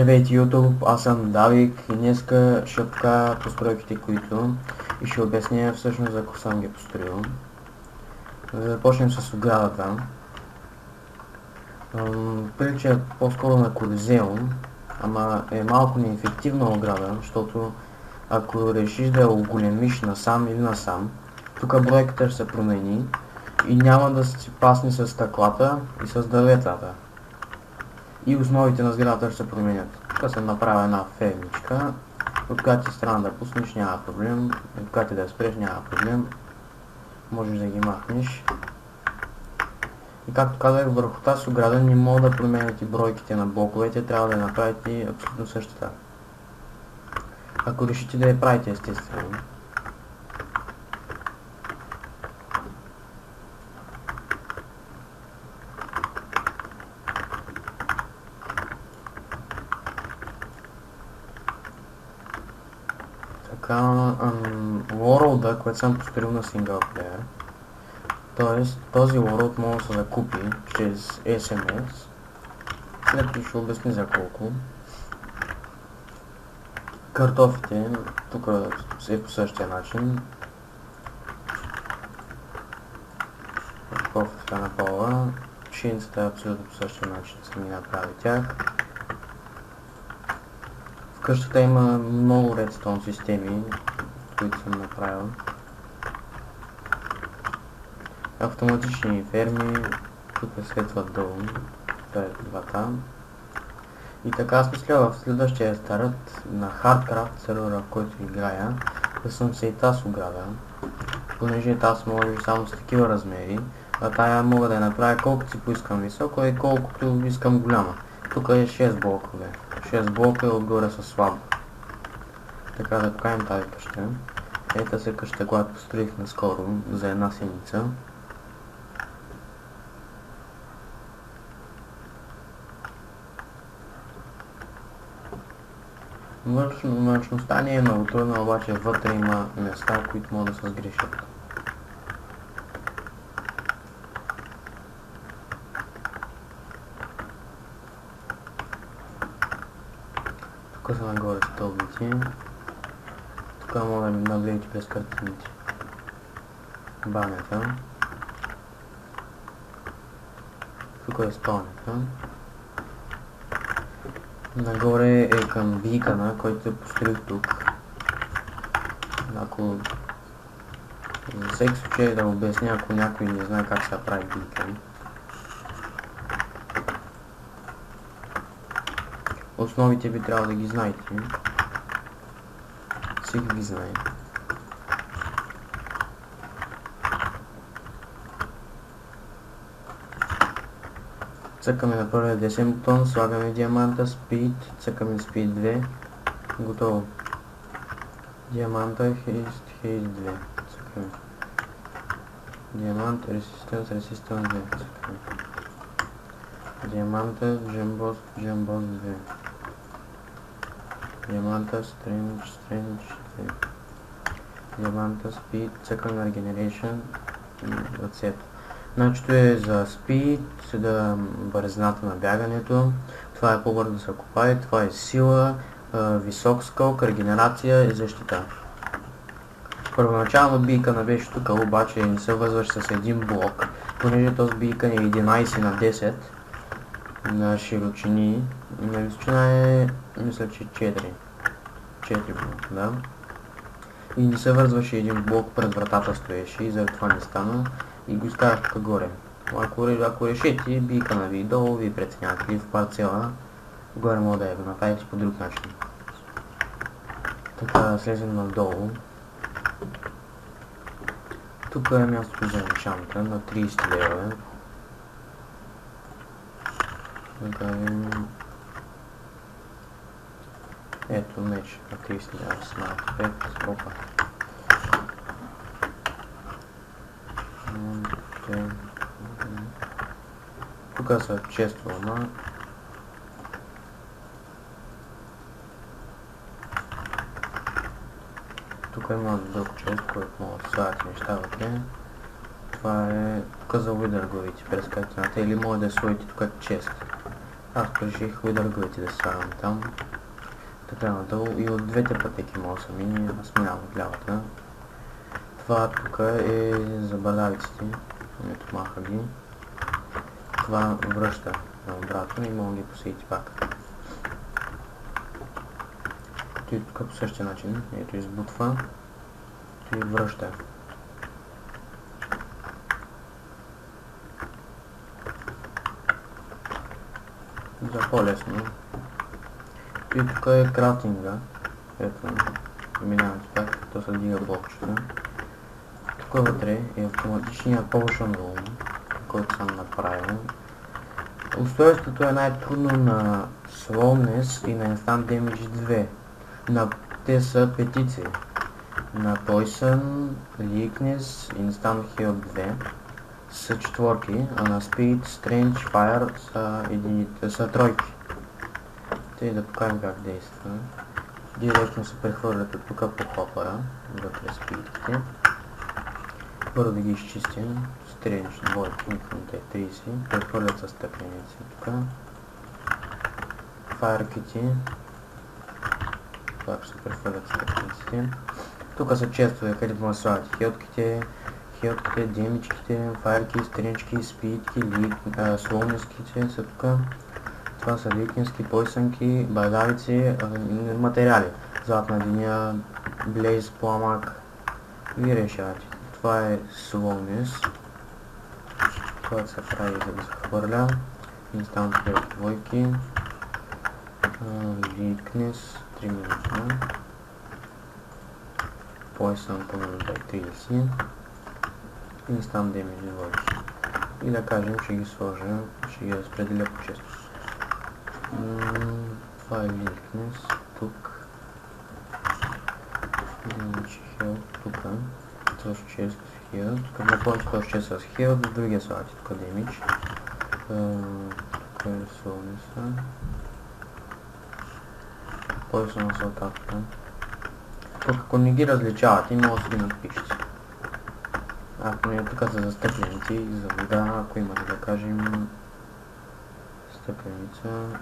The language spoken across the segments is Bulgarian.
Здравейте YouTube, аз съм Давик и днеска ще покажа постройките, които и ще обясня всъщност за какво съм ги построил. Да започнем с оградата. Прилича по-скоро на Колизеум, ама е малко неефективна ограда, защото ако решиш да я оголемиш насам или насам, тук бройката ще се промени и няма да си пасне с стъклата и с дърветата. И основите на сградата ще се променят. Тук съм направил една фермичка, от която страна да пуснеш няма проблем, от която да спреш няма проблем, можеш да ги махнеш. И както казах, върху тази ограда не мога да променяте бройките на блоковете, трябва да я направите абсолютно същата. Ако решите да я правите, естествено. Така, World-а, който съм построил на синглплеер, т.е. този World може да се закупи чрез SMS, след това ще обясни за колко. Картофите, тук е по същия начин. Картофите на пола, пшеницата е абсолютно по същия начин, съм ги направил тях. В къщата има много редстоун системи, които съм направил. Автоматични ферми, тук светват долу, това е двата. И така аз мисля в следващия старт на Hardcraft сервера, в който играя, да съм се и тази ограда, понеже тази може само с такива размери, а тая мога да я направя колкото си поискам високо и колкото искам голяма. Тук е 6 блокове. 6 блока и отгоре са слабо. Така да покажем тази къща. Ета се къща, която построих наскоро за една седмица. Външността не е много трудна, обаче вътре има места, които могат да се сгрешат. Тук са нагоре стълбите. Тук мога да нагледате през картините. Банята. Тук е спалнята. Нагоре е към бикана, който построих тук. Ако за всеки случай да обясня, ако някой не знае как се прави бикан. Основите ви трябва да ги знаете. Всеки ги знае. Цъкаме на първия десен бутон, слагаме диаманта, Speed, цъкаме Speed 2, готово. Диаманта, Haste 2, цъкаме. Диамант, Resistance 2, цъкаме. Диаманта, Gemboss 2. Диаманта, Strange 2. Диаманта, Speed, цъкаме Regeneration, that's it. Значито е за Speed, да бързината на бягането, това е по-бързо да се копае, това е сила, висок скок, регенерация и защита. Първоначално бийкана беше тук, обаче не се вързваш с един блок, понеже този бийкан е 11 на 10 на широчини, на височина е, мисля, че 4 блока, да. И не се вързваше един блок пред вратата стоеше и заради това не стана и го изкарах тук горе. Ако решите, бийкана ви долу, ви преценявате в парцела, горе мога да я го направите по друг начин. Така слезем надолу. Тук е мястото за енчанта на 30 лева. Ето меч на 30 лева с малко 5. Опа. Тук са често, ама тук има друг чест, който мога да слагате неща вътре. Това е тук за уидър главите през картината или може да сложите тук чест. Аз реших ударговете да слагам там. Така надолу и от двете пътеки мога са мини, аз минавам от лявата. Това тук е за бърдавиците. Ето маха ги. Това връща обратно и мога да ги посети пак. И тук по същия начин. Ето избутва и връща. За по-лесно. И тук е крафтинга. Ето, минаваме пак, то се дига блокчета. Тук вътре е автоматичният Potion Room, който съм направил. Устройството е най-трудно на Slowness и на Instant Damage 2. Те са петици. На Poison, Weakness, Instant Heal 2 са четворки, а на Speed, Strange, Fire са тройки. Те да покажем как действа. Директно се прехвърлят от тук по хопъра, вътре спидите. Първо да ги изчистим. Стрелиш двойки, към те 30. Прехвърлят с стъкленици тук. Файрките. Пак се прехвърлят с стъклениците. Тук са честове, където му слагат хелтките, демичките, файрки, стренчки, спидки, слонеските са тук. Това са викински, пойсънки, байдавици, материали. Златна диня, блейз, пламък. Ви решавате. Това е Slowness. Това се прави за да се хвърля. Instant Heal двойки. Weakness 3 минути. Poison по 30. Instant Damage двойки. И да кажем, ще ги сложа, ще ги разпределя по често. Това е Weakness тук. Damage Heal тук. Точно 6 с Heal. Тук на повече точно 6 с Heal, до другия слагате тук Damage. Тук е Slowness. Poison са оттатък. Тук ако не ги различавате, може да си ги напишете. Ако не е тук за стъкленици, за вода, ако имате да кажем стъкленица.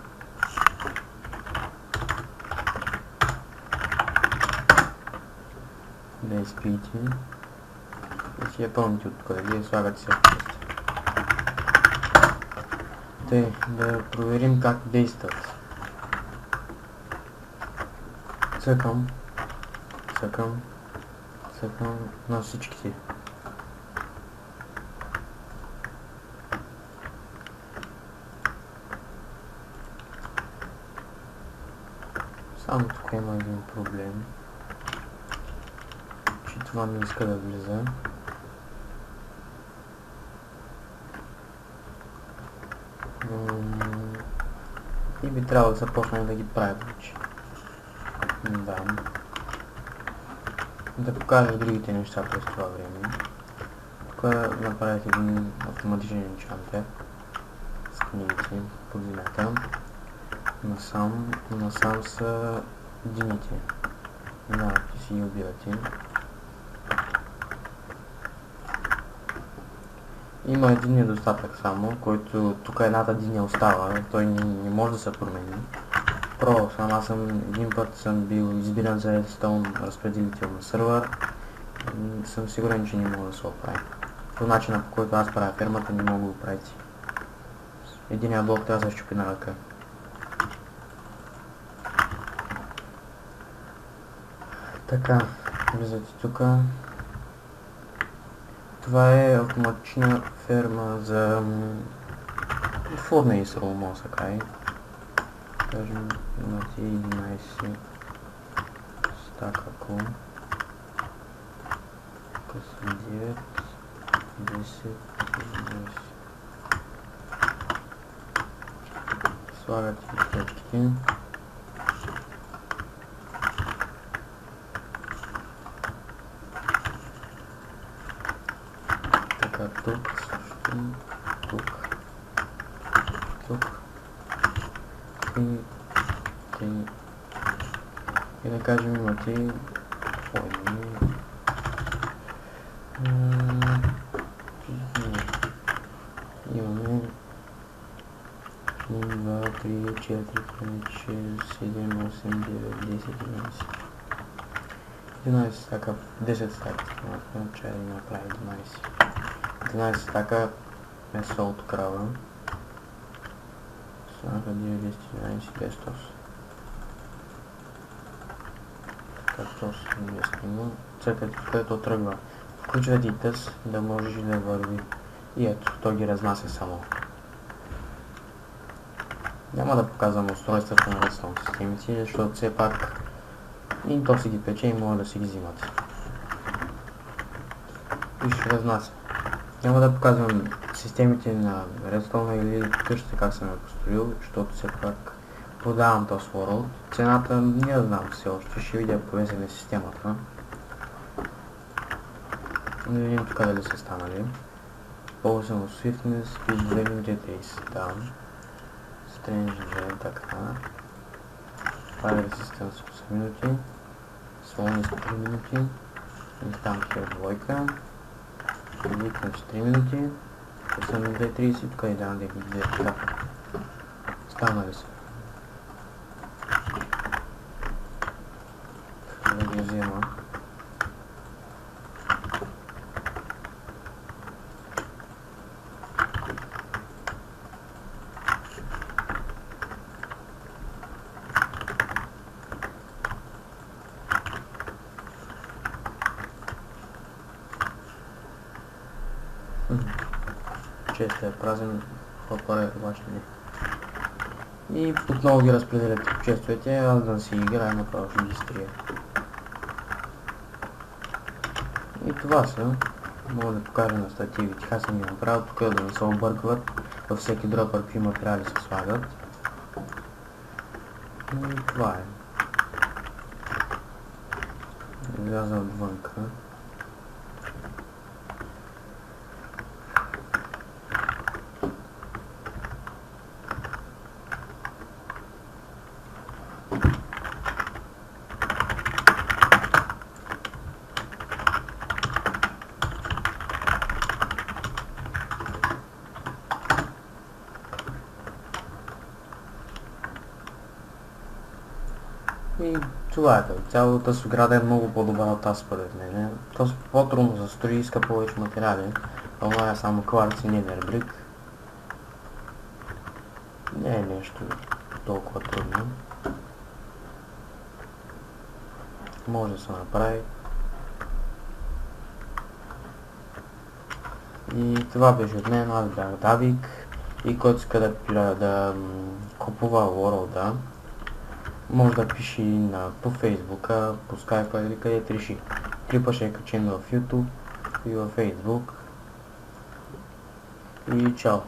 Да изпиете. И си я пълните от тук, да ги слагате всяка част. Тъй, да проверим как действат. Цъкам на всичките. Само тук има един проблем, че това не иска да влиза. И би трябвало да започнем да ги правим вече. Да. Да покажа другите неща през това време. Тук направих един автоматичен енчантер с книгите под земята. Насам са дините. Минавате си и убивате. Има един недостатък само, който тук едната диня остава, той не може да се промени. Пробвал съм, аз един път съм бил избиран за Redstone разпределител на сървър. Съм сигурен, че не мога да се оправи. По начина, по който аз правя фермата, не мога да го правите. Единия блок трябва да се щупи на ръка. Така, влизате тук. Това е автоматична ферма за фурнейс, може да кажа. Кажем, имате 11 стака кол. Тук са 9, 10, 11. Слагате точките. Така, тук също, тук. И да кажем имате имаме 1, 2, 4, 5, 6, 7, 8, 9, 10, 11. 11 стака, 10 стака, чай да направи 12. 11 стака месо от крава. Станаха 9, 10, 11, 10, 8. Както 8 има. Църквето, където тръгва. Включва ти тъс, да можеш да върви. И ето, той ги разнася само. Няма да показвам устройствата на ръстон системите, защото все пак и то си ги пече и може да си ги взимат. И ще разнася. Няма да показвам системите на Redstone или къщата как съм я построил, защото все пак продавам този World. Цената не я знам все още, ще видя повесене системата. Да видим тук дали са станали. Ползвам Swiftness, Speed 2 минути 30 down. Strange Gen, така. Fire Resistance 8 минути. Slowness 3 минути. Там хер двойка. Weakness 3 минути. 8.30, тук и дам да ги така. Станали са. Да ги взема. Често е празен, хопър обаче не. И отново ги разпределят по честовете, аз да си играя, направо ще ги стрия. И това са. Мога да покажа на стативите, аз съм ги направил, тук да не се объркват, във всеки дропър какви материали се слагат. И това е. Изляза отвънка. И това е. Цялата сграда е много по-добра от тази според мен. То по-трудно за строи, иска повече материали. Това е само кварц и нидербрик. Не е нещо толкова трудно. Може да се направи. И това беше от мен, аз бях Давик. И който иска да купува World-а, може да пиши по Фейсбука, по Скайпа или където реши. Клипа ще е качен в YouTube и във Фейсбук. И чао!